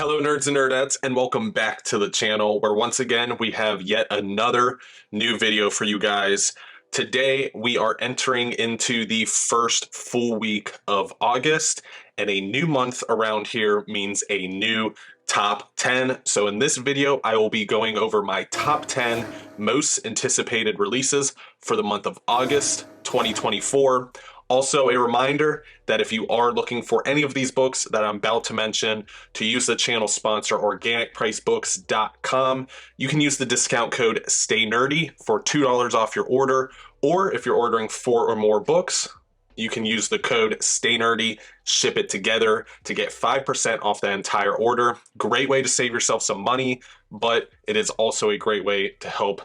Hello nerds and nerdettes, and welcome back to the channel where once again we have yet another new video for you guys. Today we are entering into the first full week of August, and a new month around here means a new top 10. So in this video I will be going over my top 10 most anticipated releases for the month of August 2024. Also, a reminder that if you are looking for any of these books that I'm about to mention, to use the channel sponsor organicpricebooks.com, you can use the discount code STAYNERDY for $2 off your order, or if you're ordering 4 or more books, you can use the code STAYNERDY, ship it together to get 5% off the entire order. Great way to save yourself some money, but it is also a great way to help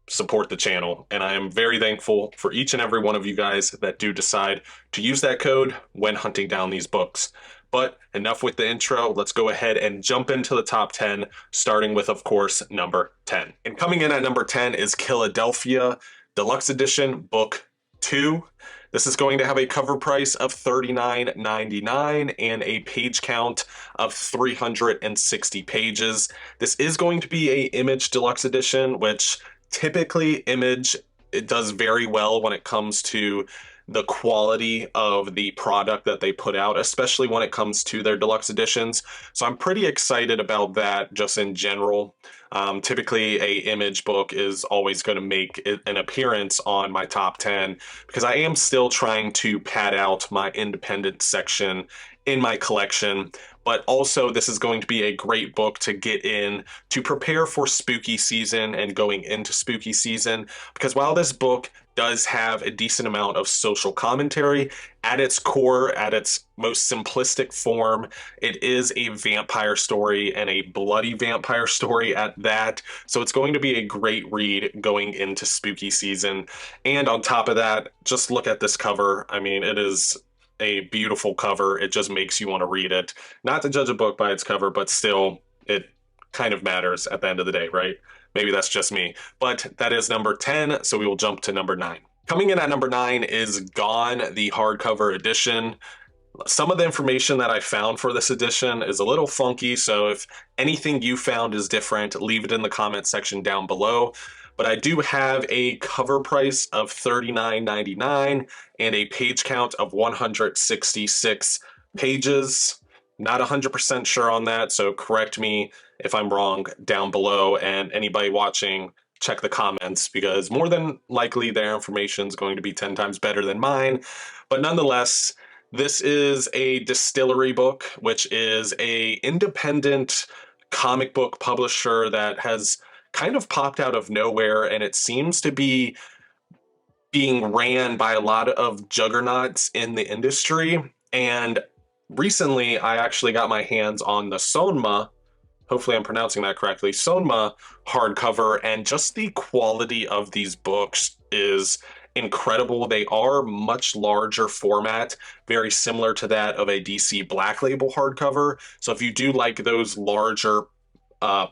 support the channel, and I am very thankful for each and every one of you guys that do decide to use that code when hunting down these books. But enough with the intro, let's go ahead and jump into the top 10, starting with, of course, number 10. And coming in at number 10 is Philadelphia Deluxe Edition Book 2. This is going to have a cover price of $39.99 and a page count of 360 pages. This is going to be a Image Deluxe Edition, which typically Image, it does very well when it comes to the quality of the product that they put out, especially when it comes to their deluxe editions. So I'm pretty excited about that just in general. Typically a Image book is always going to make an appearance on my top 10 because I am still trying to pad out my independent section in my collection. But also this is going to be a great book to get in to prepare for spooky season and going into spooky season, because while this book does have a decent amount of social commentary, at its core, at its most simplistic form, it is a vampire story, and a bloody vampire story at that. So it's going to be a great read going into spooky season. And on top of that, just look at this cover. I mean, it is a beautiful cover. It just makes you want to read it. Not to judge a book by its cover, but still, it kind of matters at the end of the day, right? Maybe that's just me. But that is number 10, so we will jump to number 9. Coming in at number 9 is Gone, the hardcover edition. Some of the information that I found for this edition is a little funky, so if anything you found is different, leave it in the comment section down below. But I do have a cover price of $39.99 and a page count of 166 pages. Not 100% sure on that, so correct me if I'm wrong down below, and anybody watching, check the comments, because more than likely their information is going to be 10 times better than mine. But nonetheless, this is a distillery book, which is a independent comic book publisher that has kind of popped out of nowhere, and it seems to be being ran by a lot of juggernauts in the industry. And recently I actually got my hands on the Sonma, hopefully I'm pronouncing that correctly, Sonma hardcover, and just the quality of these books is incredible. They are much larger format, very similar to that of a DC Black Label hardcover. So if you do like those larger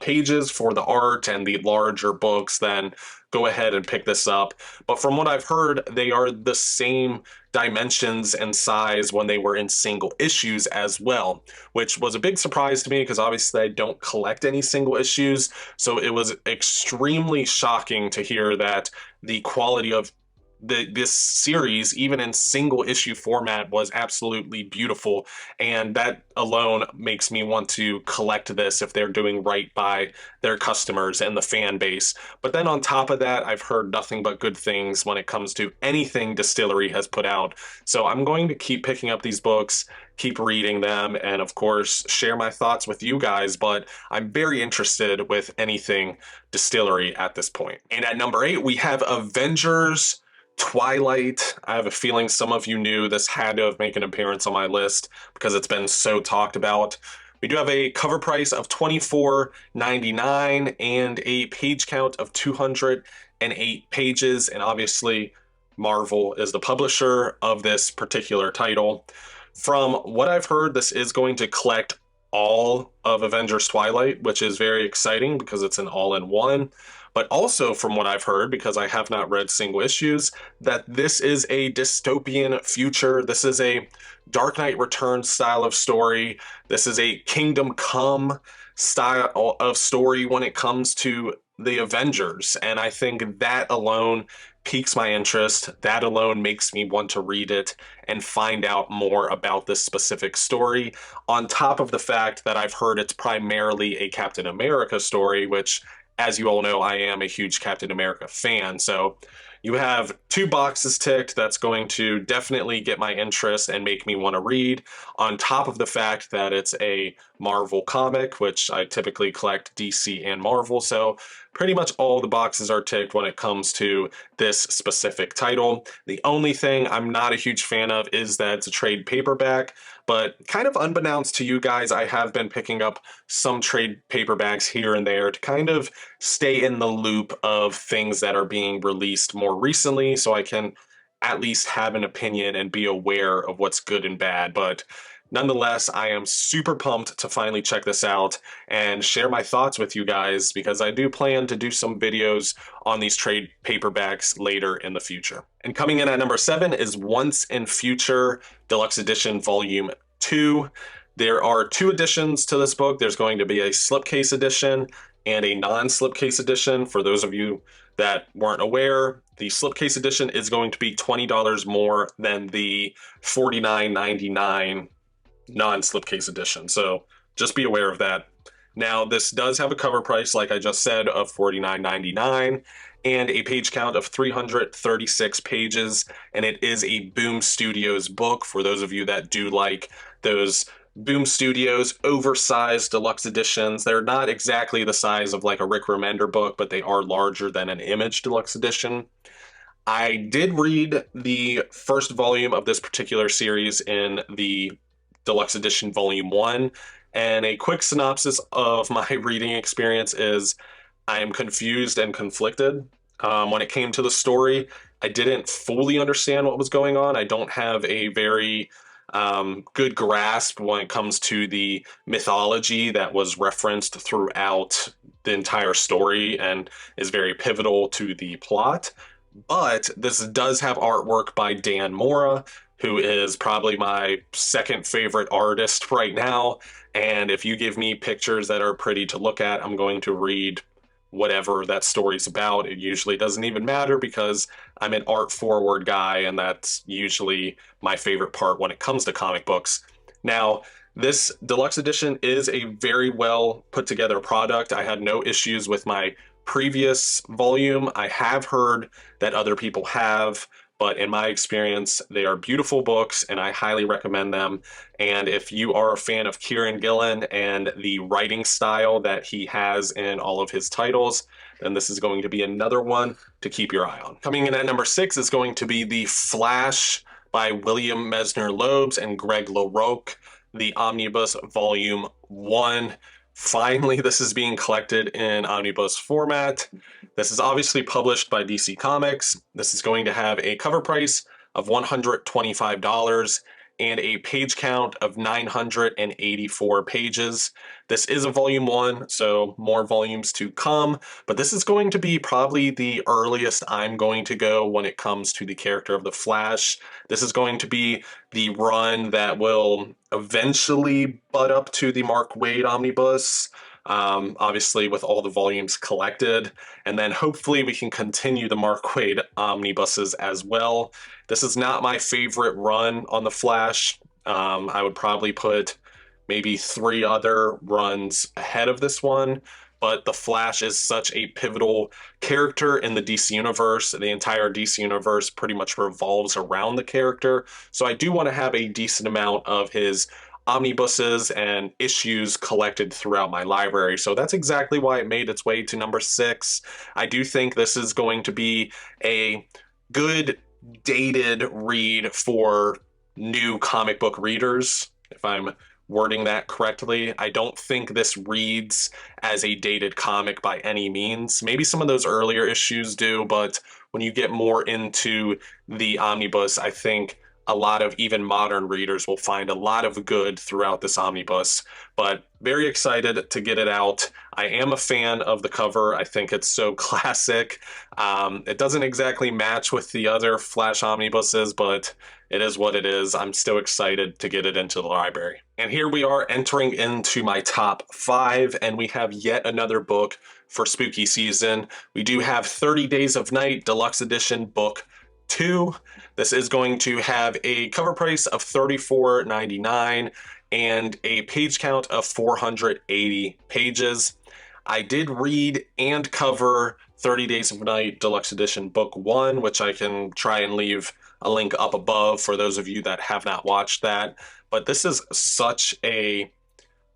pages for the art and the larger books, then go ahead and pick this up. But from what I've heard, they are the same dimensions and size when they were in single issues as well, which was a big surprise to me because obviously I don't collect any single issues. So it was extremely shocking to hear that the quality of this series, even in single issue format, was absolutely beautiful, and that alone makes me want to collect this if they're doing right by their customers and the fan base. But then on top of that, I've heard nothing but good things when it comes to anything Distillery has put out, so I'm going to keep picking up these books, keep reading them, and of course share my thoughts with you guys. But I'm very interested with anything Distillery at this point. And at number 8 we have Avengers Twilight. I have a feeling some of you knew this had to have made an appearance on my list because it's been so talked about. We do have a cover price of $24.99 and a page count of 208 pages, and obviously Marvel is the publisher of this particular title. From what I've heard, this is going to collect all of Avengers Twilight, which is very exciting because it's an all-in-one. but also from what I've heard, because I have not read single issues, that this is a dystopian future. This is a Dark Knight Returns style of story. This is a Kingdom Come style of story when it comes to the Avengers. And I think that alone piques my interest. That alone makes me want to read it and find out more about this specific story. On top of the fact that I've heard it's primarily a Captain America story, which, as you all know, I am a huge Captain America fan. So you have two boxes ticked. That's going to definitely get my interest and make me want to read, on top of the fact that it's a Marvel comic, which I typically collect DC and Marvel. So pretty much all the boxes are ticked when it comes to this specific title. The only thing I'm not a huge fan of is that it's a trade paperback, but kind of unbeknownst to you guys, I have been picking up some trade paperbacks here and there to kind of stay in the loop of things that are being released more recently, so I can at least have an opinion and be aware of what's good and bad. But nonetheless, I am super pumped to finally check this out and share my thoughts with you guys, because I do plan to do some videos on these trade paperbacks later in the future. And coming in at number 7 is Once and Future Deluxe Edition Volume 2. There are 2 editions to this book. There's going to be a slipcase edition and a non-slipcase edition. For those of you that weren't aware, the slipcase edition is going to be $20 more than the $49.99 non-slipcase edition. So just be aware of that. Now, this does have a cover price, like I just said, of $49.99 and a page count of 336 pages. And it is a Boom Studios book, for those of you that do like those Boom Studios oversized deluxe editions. They're not exactly the size of like a Rick Remender book, but they are larger than an Image deluxe edition. I did read the first volume of this particular series in the Deluxe Edition Volume 1, and a quick synopsis of my reading experience is I am confused and conflicted. When it came to the story, I didn't fully understand what was going on. I don't have a very good grasp when it comes to the mythology that was referenced throughout the entire story and is very pivotal to the plot. But this does have artwork by Dan Mora, who is probably my second favorite artist right now. And if you give me pictures that are pretty to look at, I'm going to read whatever that story's about. It usually doesn't even matter because I'm an art forward guy, and that's usually my favorite part when it comes to comic books. Now, this deluxe edition is a very well put together product. I had no issues with my previous volume. I have heard that other people have, but in my experience, they are beautiful books and I highly recommend them. And if you are a fan of Kieran Gillen and the writing style that he has in all of his titles, then this is going to be another one to keep your eye on. Coming in at number 6 is going to be The Flash by William Mesner Loebs and Greg LaRocque, the Omnibus Volume 1. Finally, this is being collected in omnibus format. This is obviously published by DCcomics. This is going to have a cover price of $125 and a page count of 984 pages. This is a volume 1, so more volumes to come, but this is going to be probably the earliest I'm going to go when it comes to the character of the Flash. This is going to be the run that will eventually butt up to the Mark Waid omnibus, obviously with all the volumes collected, and then hopefully we can continue the Mark Waid omnibuses as well. This is not my favorite run on the Flash. I would probably put maybe 3 other runs ahead of this one, but the Flash is such a pivotal character in the DC universe. The entire DC universe pretty much revolves around the character, so I do want to have a decent amount of his omnibuses and issues collected throughout my library. So that's exactly why it made its way to number 6. I do think this is going to be a good dated read for new comic book readers, if I'm wording that correctly. I don't think this reads as a dated comic by any means. Maybe some of those earlier issues do, but when you get more into the omnibus, I think a lot of even modern readers will find a lot of good throughout this omnibus. But very excited to get it out. I am a fan of the cover. I think it's so classic. It doesn't exactly match with the other Flash omnibuses, but it is what it is. I'm still excited to get it into the library. And here we are entering into my top 5, and we have yet another book for spooky season. We do have 30 Days of Night Deluxe Edition Book 2. This is going to have a cover price of $34.99 and a page count of 480 pages. I did read and cover 30 Days of Night Deluxe Edition Book 1, which I can try and leave a link up above for those of you that have not watched that. But this is such a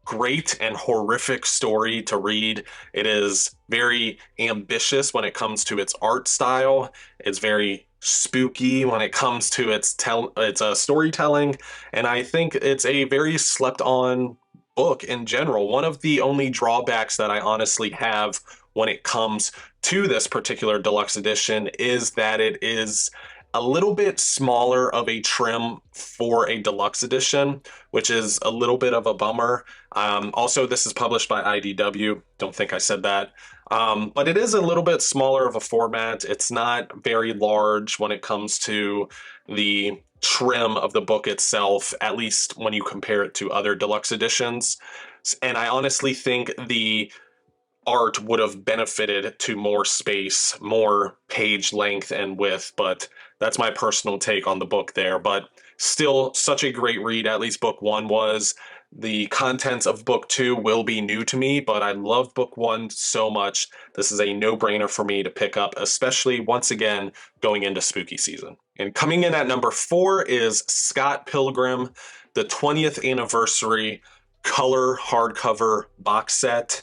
great and horrific story to read. It is very ambitious when it comes to its art style. It's very spooky when it comes to its storytelling, and I think it's a very slept on book in general. One of the only drawbacks that I honestly have when it comes to this particular deluxe edition is that it is a little bit smaller of a trim for a deluxe edition, which is a little bit of a bummer. Also, this is published by IDW. Don't think I said that. But it is a little bit smaller of a format. It's not very large when it comes to the trim of the book itself, at least when you compare it to other deluxe editions. And I honestly think the art would have benefited to more space, more page length and width, but that's my personal take on the book there. But still such a great read, at least book 1 was. The contents of book 2 will be new to me, but I love book 1 so much. This is a no-brainer for me to pick up, especially once again going into spooky season. And coming in at number 4 is Scott Pilgrim, the 20th anniversary color hardcover box set.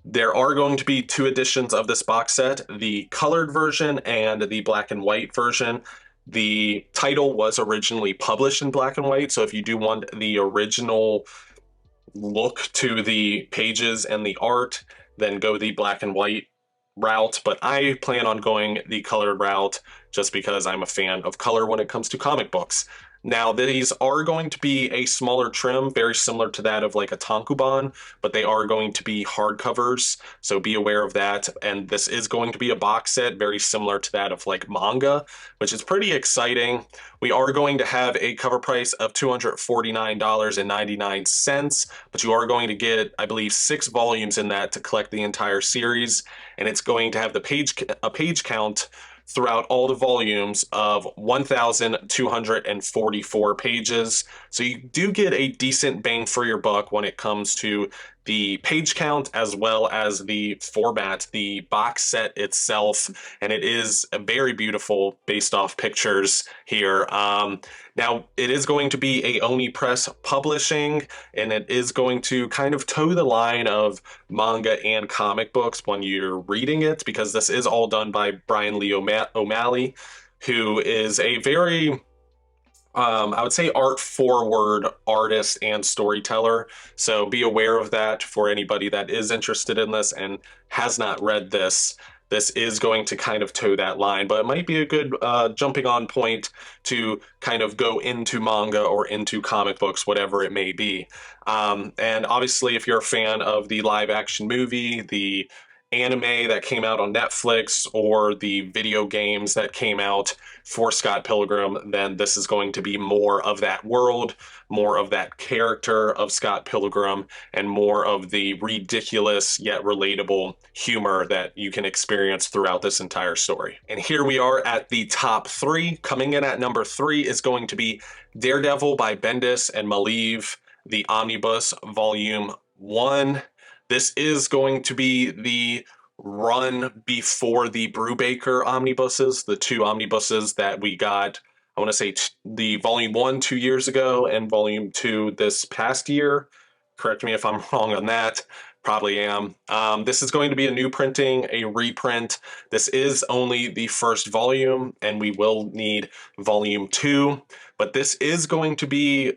There are going to be 2 editions of this box set, the colored version and the black and white version. The title was originally published in black and white, so if you do want the original look to the pages and the art, then go the black and white route. But I plan on going the colored route just because I'm a fan of color when it comes to comic books. Now, these are going to be a smaller trim, very similar to that of like a tankobon, but they are going to be hardcovers, so be aware of that. And this is going to be a box set, very similar to that of like manga, which is pretty exciting. We are going to have a cover price of $249.99, but you are going to get, I believe, 6 volumes in that to collect the entire series, and it's going to have a page count throughout all the volumes of 1,244 pages. So you do get a decent bang for your buck when it comes to the page count as well as the format, the box set itself, and it is very beautiful based off pictures here. Now, it is going to be a Omnipress publishing, and it is going to kind of toe the line of manga and comic books when you're reading it, because this is all done by Brian Lee O'Malley, who is a very I would say art-forward artist and storyteller, so be aware of that for anybody that is interested in this and has not read this. This is going to kind of toe that line, but it might be a good jumping on point to kind of go into manga or into comic books, whatever it may be. And obviously, if you're a fan of the live-action movie, the anime that came out on Netflix, or the video games that came out for Scott Pilgrim, then this is going to be more of that world, more of that character of Scott Pilgrim, and more of the ridiculous yet relatable humor that you can experience throughout this entire story. And here we are at the top 3. Coming in at number 3 is going to be Daredevil by Bendis and Malieve, the Omnibus Volume 1. This is going to be the run before the Brubaker omnibuses, the 2 omnibuses that we got, I want to say the Volume 1 2 years ago and Volume 2 this past year. Correct me if I'm wrong on that. Probably am. This is going to be a new printing, a reprint. This is only the first volume, and we will need Volume 2. But this is going to be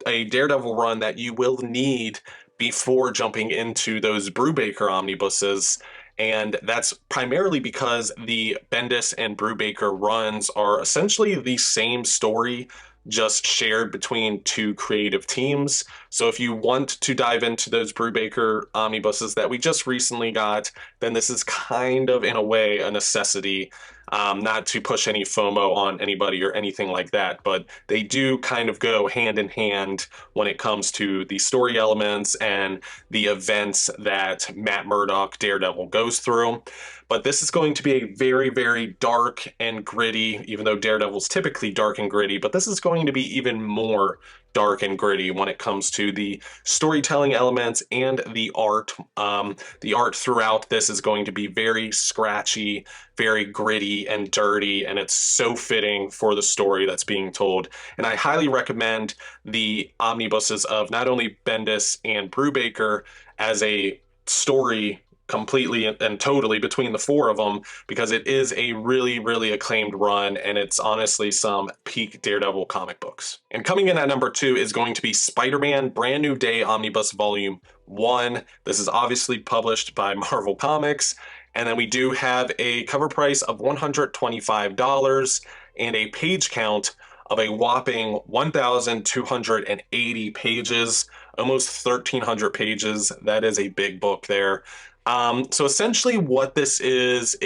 a Daredevil run that you will need before jumping into those Brubaker omnibuses, and that's primarily because the Bendis and Brubaker runs are essentially the same story just shared between two creative teams. So if you want to dive into those Brubaker omnibuses that we just recently got, then this is kind of, in a way, a necessity. Not to push any FOMO on anybody or anything like that, but they do kind of go hand in hand when it comes to the story elements and the events that Matt Murdock, Daredevil, goes through. But this is going to be a very, very dark and gritty, even though Daredevil's typically dark and gritty, but this is going to be even more dark and gritty when it comes to the storytelling elements and the art. The art throughout this is going to be very scratchy, very gritty and dirty, and it's so fitting for the story that's being told. And I highly recommend the omnibuses of not only Bendis and Brubaker as a story completely and totally between the four of them, because it is a really, really acclaimed run, and it's honestly some peak Daredevil comic books. And coming in at number 2 is going to be Spider-Man Brand New Day Omnibus Volume 1. This is obviously published by Marvel Comics, and then we do have a cover price of $125 and a page count of a whopping 1,280 pages, almost 1,300 pages. That is a big book there. So essentially what this is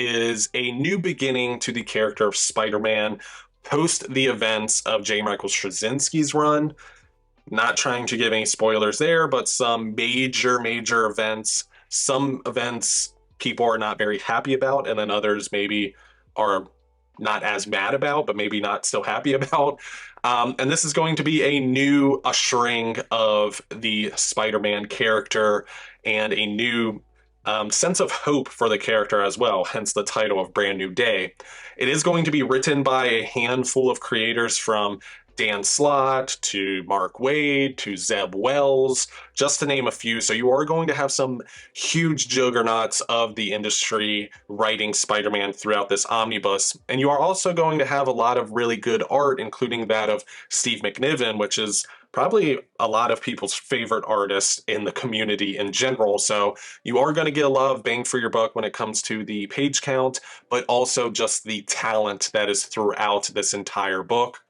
a new beginning to the character of Spider-Man post the events of J. Michael Straczynski's run. Not trying to give any spoilers there, but some major events. Some events people are not very happy about, and then others maybe are not as mad about, but maybe not so happy about. And this is going to be a new ushering of the Spider-Man character and a new sense of hope for the character as well, hence the title of Brand New Day. It is going to be written by a handful of creators, from Dan Slott to Mark Waid to Zeb Wells, just to name a few. So you are going to have some huge juggernauts of the industry writing Spider-Man throughout this omnibus. And you are also going to have a lot of really good art, including that of Steve McNiven, which is probably a lot of people's favorite artist in the community in general. So you are going to get a lot of bang for your buck when it comes to the page count, but also just the talent that is throughout this entire book.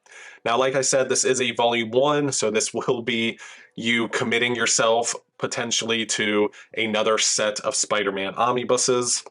Now, like I said, this is a volume 1, so this will be you committing yourself potentially to another set of Spider-Man omnibuses.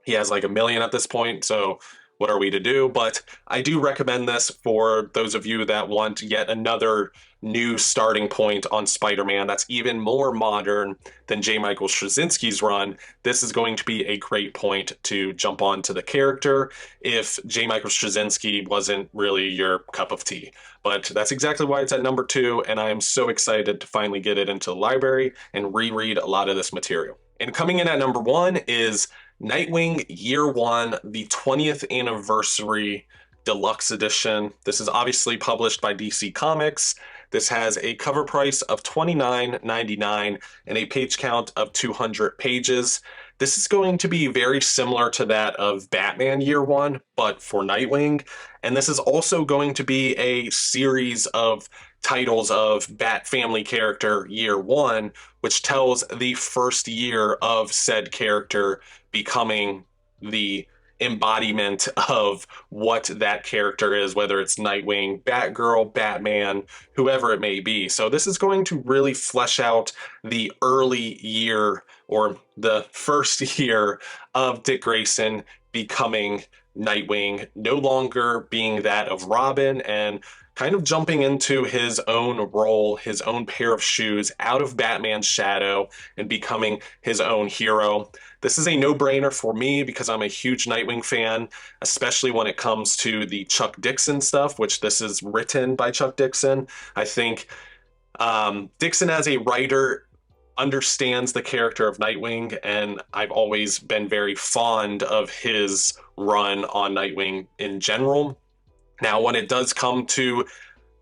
He has like 1 million at this point, so what are we to do? But I do recommend this for those of you that want yet another new starting point on Spider-Man that's even more modern than J. Michael Straczynski's run. This is going to be a great point to jump onto the character if J. Michael Straczynski wasn't really your cup of tea. But that's exactly why it's at number 2, and I am so excited to finally get it into the library and reread a lot of this material. And coming in at number 1 is Nightwing Year 1, the 20th Anniversary Deluxe Edition. This is obviously published by DC Comics. This has a cover price of $29.99 and a page count of 200 pages. This is going to be very similar to that of Batman Year 1, but for Nightwing. And this is also going to be a series of titles of Bat Family Character Year 1, which tells the first year of said character becoming the embodiment of what that character is, whether it's Nightwing, Batgirl, Batman, whoever it may be. So this is going to really flesh out the early year, or the first year, of Dick Grayson becoming Nightwing, no longer being that of Robin, and kind of jumping into his own role, his own pair of shoes, out of Batman's shadow and becoming his own hero. This is a no-brainer for me because I'm a huge Nightwing fan, especially when it comes to the Chuck Dixon stuff, which this is written by Chuck Dixon. I think Dixon as a writer understands the character of Nightwing, and I've always been very fond of his run on Nightwing in general. Now, when it does come to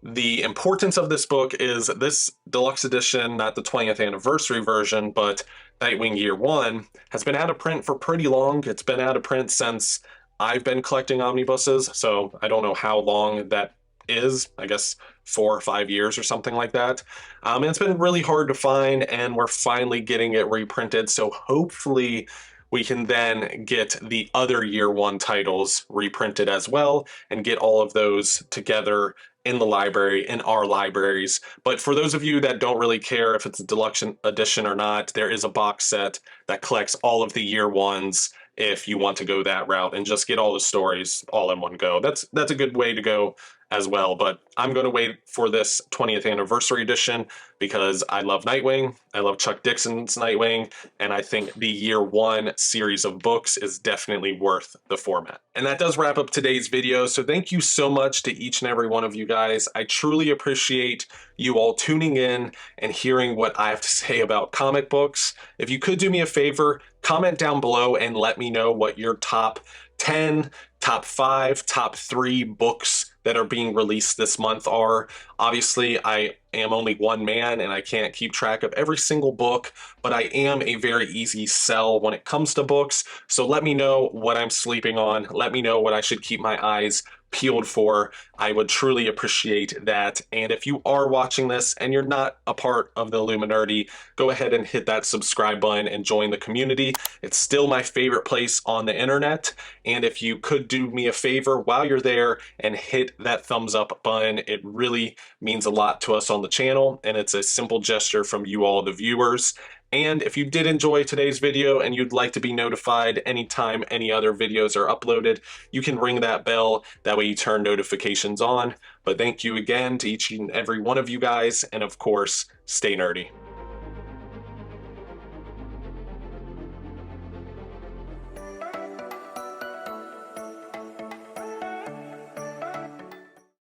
the importance of this book, is this deluxe edition, not the 20th anniversary version, but Nightwing Year 1, has been out of print for pretty long. It's been out of print since I've been collecting omnibuses, so I don't know how long that is. I guess 4 or 5 years or something like that. And it's been really hard to find, and we're finally getting it reprinted, so hopefully we can then get the other year one titles reprinted as well and get all of those together in the library, in our libraries. But for those of you that don't really care if it's a deluxe edition or not, there is a box set that collects all of the year ones if you want to go that route and just get all the stories all in one go. That's a good way to go as well. But I'm going to wait for this 20th anniversary edition because I love Nightwing. I love Chuck Dixon's Nightwing, and I think the year one series of books is definitely worth the format. And that does wrap up today's video. So thank you so much to each and every one of you guys. I truly appreciate you all tuning in and hearing what I have to say about comic books. If you could do me a favor, comment down below and let me know what your top 10, top 5, top 3 books that are being released this month are. Obviously, I am only one man and I can't keep track of every single book, but I am a very easy sell when it comes to books. So let me know what I'm sleeping on. Let me know what I should keep my eyes peeled for. I would truly appreciate that. And if you are watching this and you're not a part of the Illuminati, go ahead and hit that subscribe button and join the community. It's still my favorite place on the internet. And if you could do me a favor while you're there and hit that thumbs up button, it really means a lot to us on the channel. And it's a simple gesture from you all, the viewers. And if you did enjoy today's video and you'd like to be notified anytime any other videos are uploaded, you can ring that bell. That way you turn notifications on. But thank you again to each and every one of you guys. And of course, stay nerdy.